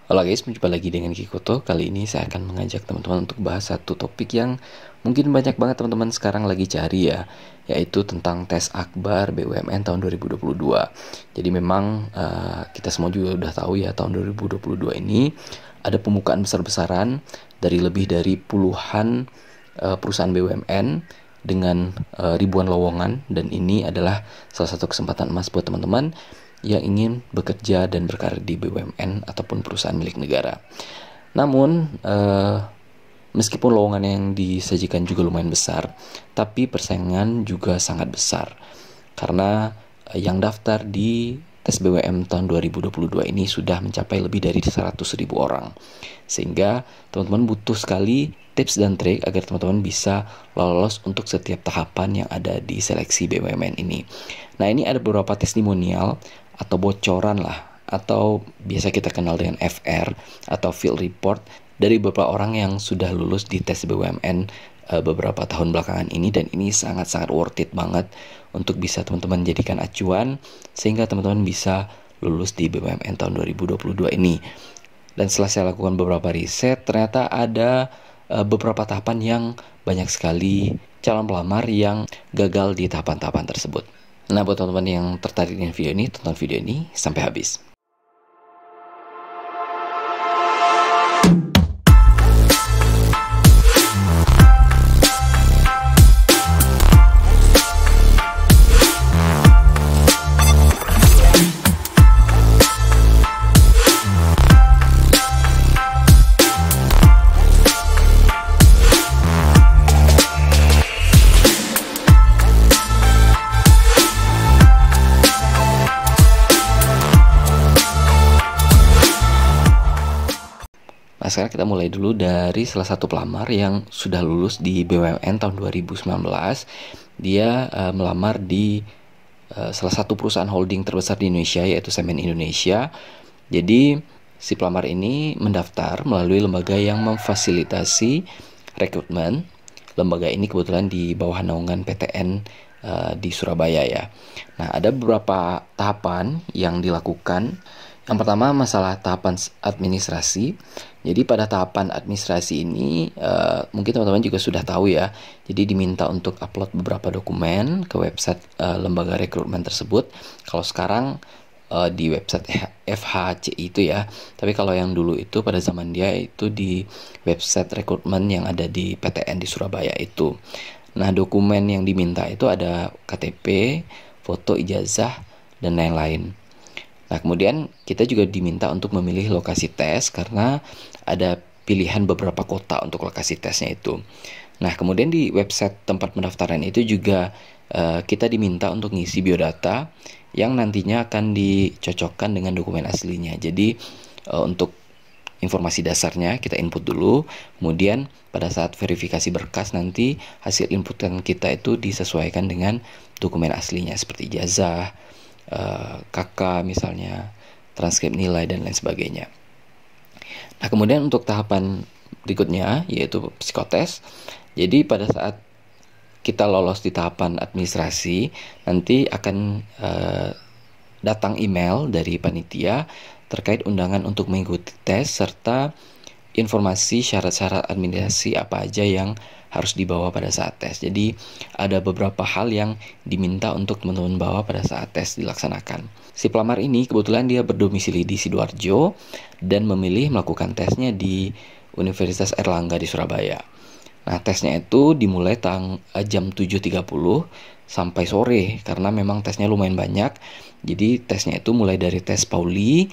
Halo guys, berjumpa lagi dengan Kikoto. Kali ini saya akan mengajak teman-teman untuk bahas satu topik yang mungkin banyak banget teman-teman sekarang lagi cari ya, yaitu tentang tes akbar BUMN tahun 2022. Jadi memang kita semua juga udah tahu ya, tahun 2022 ini ada pembukaan besar-besaran dari lebih dari puluhan perusahaan BUMN dengan ribuan lowongan, dan ini adalah salah satu kesempatan emas buat teman-teman yang ingin bekerja dan berkarir di BUMN ataupun perusahaan milik negara. Namun, meskipun lowongan yang disajikan juga lumayan besar, tapi persaingan juga sangat besar. Karena yang daftar di tes BUMN tahun 2022 ini sudah mencapai lebih dari 100.000 orang. Sehingga teman-teman butuh sekali tips dan trik agar teman-teman bisa lolos untuk setiap tahapan yang ada di seleksi BUMN ini. Nah, ini ada beberapa testimonial atau bocoran lah, atau biasa kita kenal dengan FR atau field report dari beberapa orang yang sudah lulus di tes BUMN beberapa tahun belakangan ini, dan ini sangat-sangat worth it banget untuk bisa teman-teman jadikan acuan sehingga teman-teman bisa lulus di BUMN tahun 2022 ini. Dan setelah saya lakukan beberapa riset, ternyata ada beberapa tahapan yang banyak sekali calon pelamar yang gagal di tahapan-tahapan tersebut. Nah, buat teman-teman yang tertarik dengan video ini, tonton video ini sampai habis. Nah, sekarang kita mulai dulu dari salah satu pelamar yang sudah lulus di BUMN tahun 2019. Dia melamar di salah satu perusahaan holding terbesar di Indonesia, yaitu Semen Indonesia. Jadi, si pelamar ini mendaftar melalui lembaga yang memfasilitasi rekrutmen. Lembaga ini kebetulan di bawah naungan PTN di Surabaya ya. Nah, ada beberapa tahapan yang dilakukan. Yang pertama, masalah tahapan administrasi. Jadi pada tahapan administrasi ini mungkin teman-teman juga sudah tahu ya. Jadi diminta untuk upload beberapa dokumen ke website lembaga rekrutmen tersebut. Kalau sekarang di website FHCI itu ya. Tapi kalau yang dulu itu pada zaman dia itu di website rekrutmen yang ada di PTN di Surabaya itu. Nah, dokumen yang diminta itu ada KTP, foto ijazah, dan lain-lain. Nah, kemudian kita juga diminta untuk memilih lokasi tes karena ada pilihan beberapa kota untuk lokasi tesnya itu. Nah, kemudian di website tempat pendaftaran itu juga kita diminta untuk ngisi biodata yang nantinya akan dicocokkan dengan dokumen aslinya. Jadi untuk informasi dasarnya kita input dulu, kemudian pada saat verifikasi berkas nanti hasil inputan kita itu disesuaikan dengan dokumen aslinya seperti ijazah, KK misalnya, transkrip nilai, dan lain sebagainya. Nah, kemudian untuk tahapan berikutnya yaitu psikotes. Jadi pada saat kita lolos di tahapan administrasi, nanti akan datang email dari panitia terkait undangan untuk mengikuti tes serta informasi syarat-syarat administrasi apa aja yang harus dibawa pada saat tes. Jadi ada beberapa hal yang diminta untuk teman-teman bawa pada saat tes dilaksanakan. Si pelamar ini kebetulan dia berdomisili di Sidoarjo dan memilih melakukan tesnya di Universitas Airlangga di Surabaya. Nah, tesnya itu dimulai jam 7.30 sampai sore karena memang tesnya lumayan banyak. Jadi tesnya itu mulai dari tes Pauli.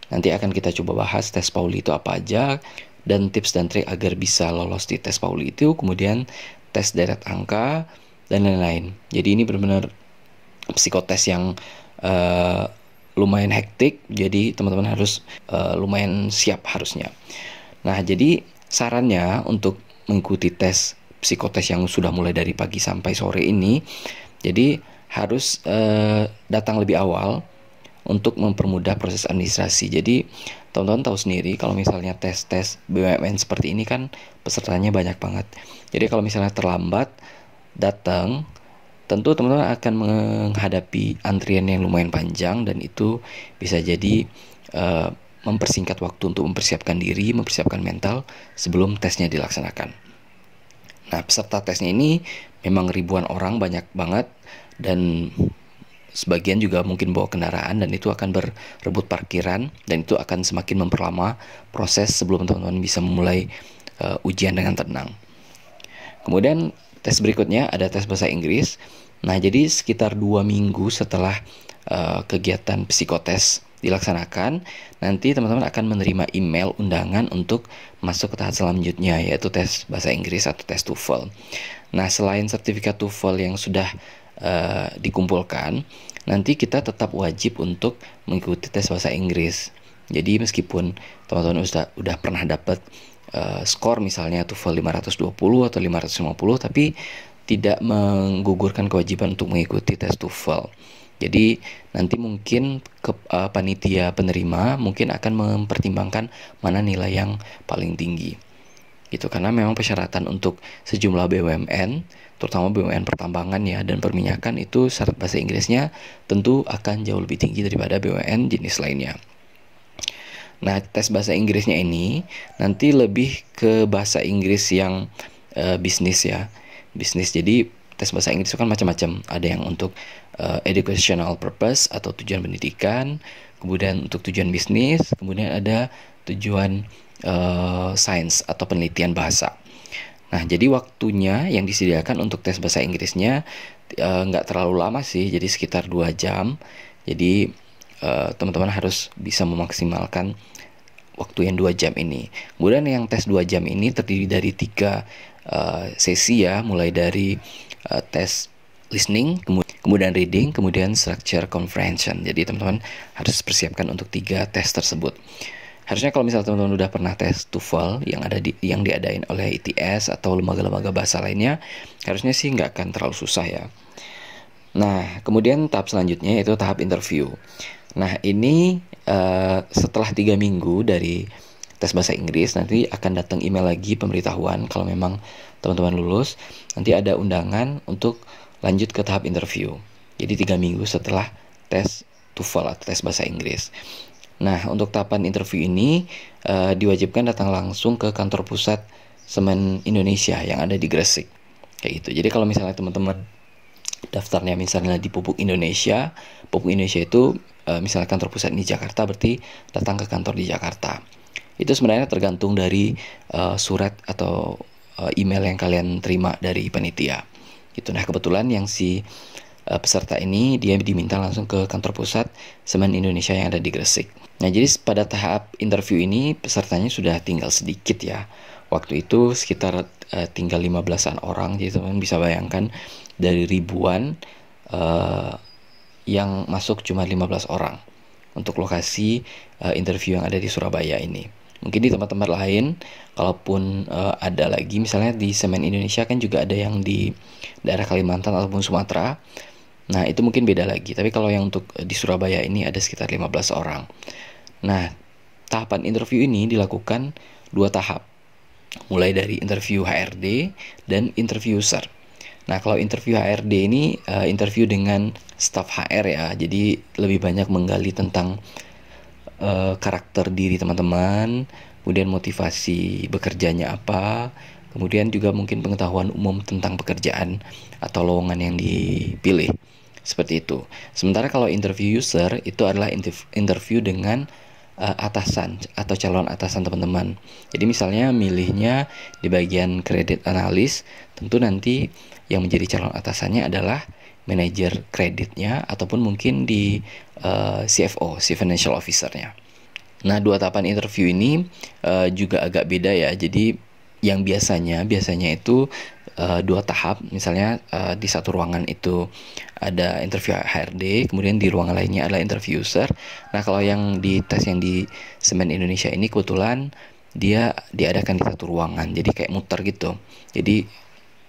Nanti akan kita coba bahas tes Pauli itu apa aja dan tips dan trik agar bisa lolos di tes Pauli itu, kemudian tes deret angka, dan lain-lain. Jadi ini benar-benar psikotes yang lumayan hektik, jadi teman-teman harus lumayan siap harusnya. Nah, jadi sarannya untuk mengikuti tes psikotes yang sudah mulai dari pagi sampai sore ini, jadi harus datang lebih awal untuk mempermudah proses administrasi. Jadi teman-teman tahu sendiri kalau misalnya tes-tes BUMN seperti ini kan pesertanya banyak banget. Jadi kalau misalnya terlambat datang, tentu teman-teman akan menghadapi antrian yang lumayan panjang, dan itu bisa jadi mempersingkat waktu untuk mempersiapkan diri, mempersiapkan mental sebelum tesnya dilaksanakan. Nah, peserta tesnya ini memang ribuan orang, banyak banget, dan sebagian juga mungkin bawa kendaraan, dan itu akan berebut parkiran, dan itu akan semakin memperlama proses sebelum teman-teman bisa memulai ujian dengan tenang. Kemudian tes berikutnya ada tes bahasa Inggris. Nah, jadi sekitar 2 minggu setelah kegiatan psikotes dilaksanakan, nanti teman-teman akan menerima email undangan untuk masuk ke tahap selanjutnya, yaitu tes bahasa Inggris atau tes TOEFL. Nah, selain sertifikat TOEFL yang sudah dikumpulkan, nanti kita tetap wajib untuk mengikuti tes bahasa Inggris. Jadi meskipun teman-teman udah pernah dapat skor misalnya TOEFL 520 atau 550, tapi tidak menggugurkan kewajiban untuk mengikuti tes TOEFL. Jadi nanti mungkin panitia penerima mungkin akan mempertimbangkan mana nilai yang paling tinggi. Gitu, karena memang persyaratan untuk sejumlah BUMN, terutama BUMN pertambangan ya dan perminyakan, itu syarat bahasa Inggrisnya tentu akan jauh lebih tinggi daripada BUMN jenis lainnya. Nah, tes bahasa Inggrisnya ini nanti lebih ke bahasa Inggris yang bisnis ya. Bisnis. Jadi tes bahasa Inggris itu kan macam-macam. Ada yang untuk educational purpose atau tujuan pendidikan, kemudian untuk tujuan bisnis, kemudian ada tujuan sains atau penelitian bahasa. Nah, jadi waktunya yang disediakan untuk tes bahasa Inggrisnya nggak terlalu lama sih, jadi sekitar 2 jam. Jadi teman-teman harus bisa memaksimalkan waktu yang 2 jam ini. Kemudian yang tes 2 jam ini terdiri dari 3 sesi ya, mulai dari tes listening, kemudian reading, kemudian structure comprehension. Jadi teman-teman harus persiapkan untuk 3 tes tersebut. Harusnya kalau misalnya teman-teman udah pernah tes TOEFL yang diadain oleh ITS atau lembaga-lembaga bahasa lainnya, harusnya sih nggak akan terlalu susah ya. Nah, kemudian tahap selanjutnya yaitu tahap interview. Nah, ini setelah 3 minggu dari tes bahasa Inggris, nanti akan datang email lagi pemberitahuan kalau memang teman-teman lulus. Nanti ada undangan untuk lanjut ke tahap interview. Jadi 3 minggu setelah tes TOEFL atau tes bahasa Inggris. Nah, untuk tahapan interview ini diwajibkan datang langsung ke kantor pusat Semen Indonesia yang ada di Gresik. Kayak gitu. Jadi kalau misalnya teman-teman daftarnya misalnya di Pupuk Indonesia itu misalnya kantor pusat di Jakarta, berarti datang ke kantor di Jakarta. Itu sebenarnya tergantung dari surat atau email yang kalian terima dari panitia. Gitu. Nah, kebetulan yang si peserta ini dia diminta langsung ke kantor pusat Semen Indonesia yang ada di Gresik. Nah, jadi pada tahap interview ini pesertanya sudah tinggal sedikit ya. Waktu itu sekitar tinggal 15-an orang. Jadi teman-teman bisa bayangkan dari ribuan yang masuk cuma 15 orang untuk lokasi interview yang ada di Surabaya ini. Mungkin di tempat-tempat lain, kalaupun ada lagi, misalnya di Semen Indonesia kan juga ada yang di daerah Kalimantan ataupun Sumatera. Nah, itu mungkin beda lagi. Tapi kalau yang untuk di Surabaya ini ada sekitar 15 orang. Nah, tahapan interview ini dilakukan 2 tahap. Mulai dari interview HRD dan interview user. Nah, kalau interview HRD ini interview dengan staf HR ya. Jadi lebih banyak menggali tentang karakter diri teman-teman, kemudian motivasi bekerjanya apa, kemudian juga mungkin pengetahuan umum tentang pekerjaan atau lowongan yang dipilih. Seperti itu. Sementara kalau interview user itu adalah interview dengan atasan atau calon atasan teman-teman. Jadi misalnya milihnya di bagian kredit analis, tentu nanti yang menjadi calon atasannya adalah manajer kreditnya ataupun mungkin di CFO, Chief Financial Officer-nya. Nah, 2 tahapan interview ini juga agak beda ya. Jadi yang biasanya itu 2 tahap. Misalnya di satu ruangan itu ada interview HRD, kemudian di ruangan lainnya adalah interview user. Nah, kalau yang di tes yang di Semen Indonesia ini kebetulan dia diadakan di satu ruangan, jadi kayak muter gitu. Jadi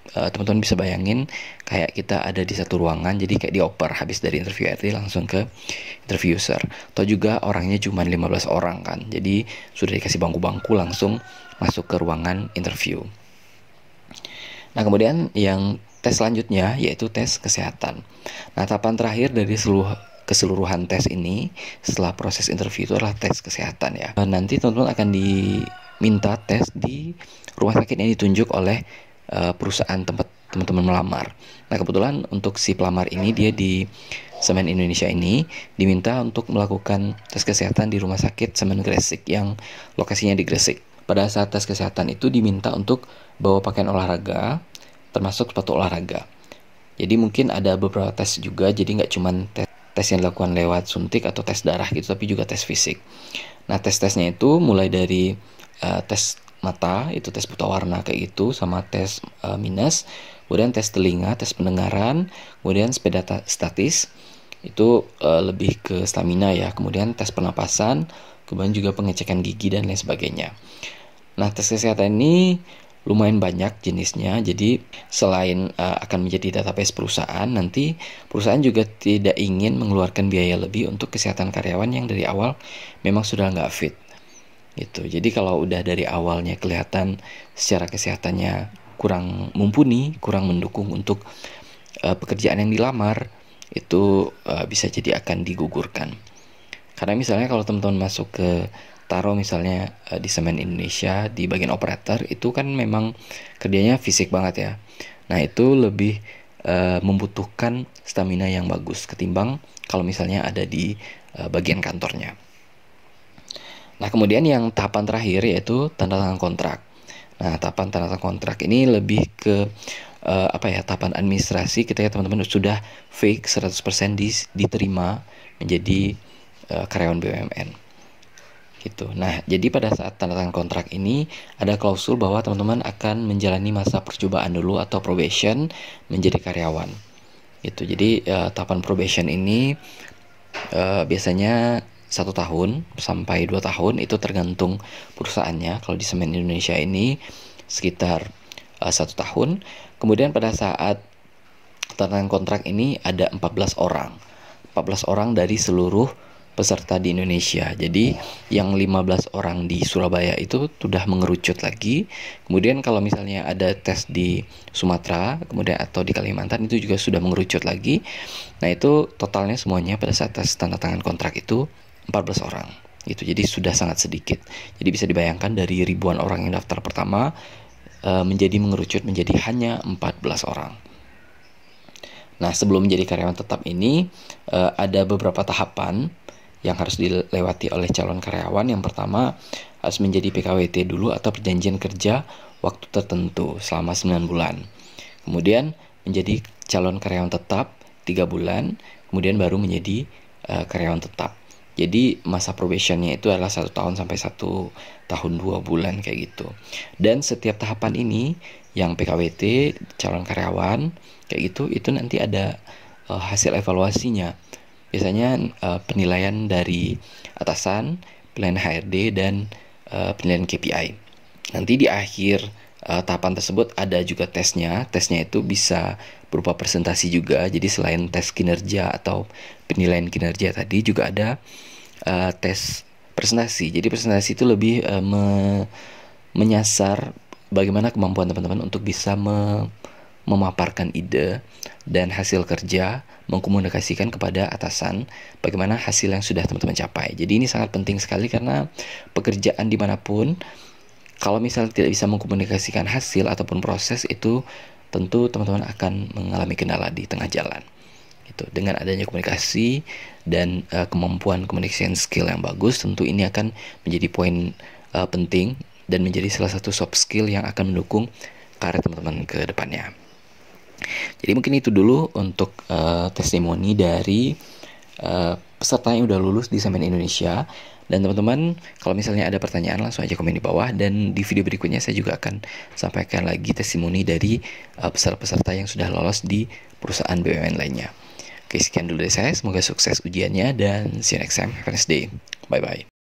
teman-teman bisa bayangin kayak kita ada di satu ruangan, jadi kayak dioper habis dari interview HRD langsung ke interview user. Atau juga orangnya cuma 15 orang kan, jadi sudah dikasih bangku-bangku langsung masuk ke ruangan interview. Nah, kemudian yang tes selanjutnya yaitu tes kesehatan. Nah, tahapan terakhir dari seluruh keseluruhan tes ini setelah proses interview itu adalah tes kesehatan ya. Nanti teman-teman akan diminta tes di rumah sakit yang ditunjuk oleh perusahaan tempat teman-teman melamar. Nah kebetulan untuk si pelamar ini dia di Semen Indonesia ini diminta untuk melakukan tes kesehatan di rumah sakit Semen Gresik yang lokasinya di Gresik. Pada saat tes kesehatan itu diminta untuk bawa pakaian olahraga termasuk sepatu olahraga. Jadi mungkin ada beberapa tes juga, jadi nggak cuma tes yang dilakukan lewat suntik atau tes darah gitu, tapi juga tes fisik. Nah tes-tesnya itu mulai dari tes mata, itu tes buta warna kayak gitu, sama tes minus, kemudian tes telinga, tes pendengaran, kemudian sepeda statis, itu lebih ke stamina ya, kemudian tes pernapasan, kemudian juga pengecekan gigi dan lain sebagainya. Nah tes kesehatan ini lumayan banyak jenisnya, jadi selain akan menjadi database perusahaan, nanti perusahaan juga tidak ingin mengeluarkan biaya lebih untuk kesehatan karyawan yang dari awal memang sudah nggak fit gitu. Jadi kalau udah dari awalnya kelihatan secara kesehatannya kurang mumpuni, kurang mendukung untuk pekerjaan yang dilamar, itu bisa jadi akan digugurkan. Karena misalnya kalau teman-teman masuk ke taruh misalnya di Semen Indonesia di bagian operator, itu kan memang kerjanya fisik banget ya. Nah itu lebih membutuhkan stamina yang bagus ketimbang kalau misalnya ada di bagian kantornya. Nah kemudian yang tahapan terakhir yaitu tanda tangan kontrak. Nah tahapan tanda tangan kontrak ini lebih ke tahapan administrasi ketika teman-teman sudah fake 100% diterima menjadi karyawan BUMN gitu. Nah, jadi pada saat tanda tangan kontrak ini ada klausul bahwa teman-teman akan menjalani masa percobaan dulu atau probation menjadi karyawan. Gitu. Jadi tahapan probation ini biasanya 1 tahun sampai 2 tahun, itu tergantung perusahaannya. Kalau di Semen Indonesia ini sekitar 1 tahun. Kemudian pada saat tanda tangan kontrak ini ada 14 orang dari seluruh peserta di Indonesia. Jadi yang 15 orang di Surabaya itu sudah mengerucut lagi. Kemudian kalau misalnya ada tes di Sumatera, kemudian atau di Kalimantan, itu juga sudah mengerucut lagi. Nah itu totalnya semuanya pada saat tes tanda tangan kontrak itu 14 orang. Itu jadi sudah sangat sedikit. Jadi bisa dibayangkan dari ribuan orang yang daftar pertama menjadi mengerucut menjadi hanya 14 orang. Nah sebelum menjadi karyawan tetap ini ada beberapa tahapan yang harus dilewati oleh calon karyawan. Yang pertama harus menjadi PKWT dulu atau perjanjian kerja waktu tertentu selama 9 bulan. Kemudian menjadi calon karyawan tetap 3 bulan, kemudian baru menjadi karyawan tetap. Jadi masa probationnya itu adalah 1 tahun sampai 1 tahun 2 bulan kayak gitu. Dan setiap tahapan ini yang PKWT, calon karyawan kayak gitu, itu nanti ada hasil evaluasinya. Biasanya penilaian dari atasan, penilaian HRD, dan penilaian KPI. Nanti di akhir tahapan tersebut ada juga tesnya. Tesnya itu bisa berupa presentasi juga. Jadi selain tes kinerja atau penilaian kinerja tadi, juga ada tes presentasi. Jadi presentasi itu lebih menyasar bagaimana kemampuan teman-teman untuk bisa memaparkan ide dan hasil kerja, mengkomunikasikan kepada atasan bagaimana hasil yang sudah teman-teman capai. Jadi ini sangat penting sekali karena pekerjaan dimanapun, kalau misalnya tidak bisa mengkomunikasikan hasil ataupun proses, itu tentu teman-teman akan mengalami kendala di tengah jalan. Itu dengan adanya komunikasi dan kemampuan communication skill yang bagus, tentu ini akan menjadi poin penting dan menjadi salah satu soft skill yang akan mendukung karir teman-teman ke depannya. Jadi mungkin itu dulu untuk testimoni dari peserta yang udah lulus di Semen Indonesia. Dan teman-teman, kalau misalnya ada pertanyaan langsung aja komen di bawah. Dan di video berikutnya saya juga akan sampaikan lagi testimoni dari peserta-peserta yang sudah lolos di perusahaan BUMN lainnya. Oke, sekian dulu dari saya. Semoga sukses ujiannya dan see you next time. Have a nice day. Bye-bye.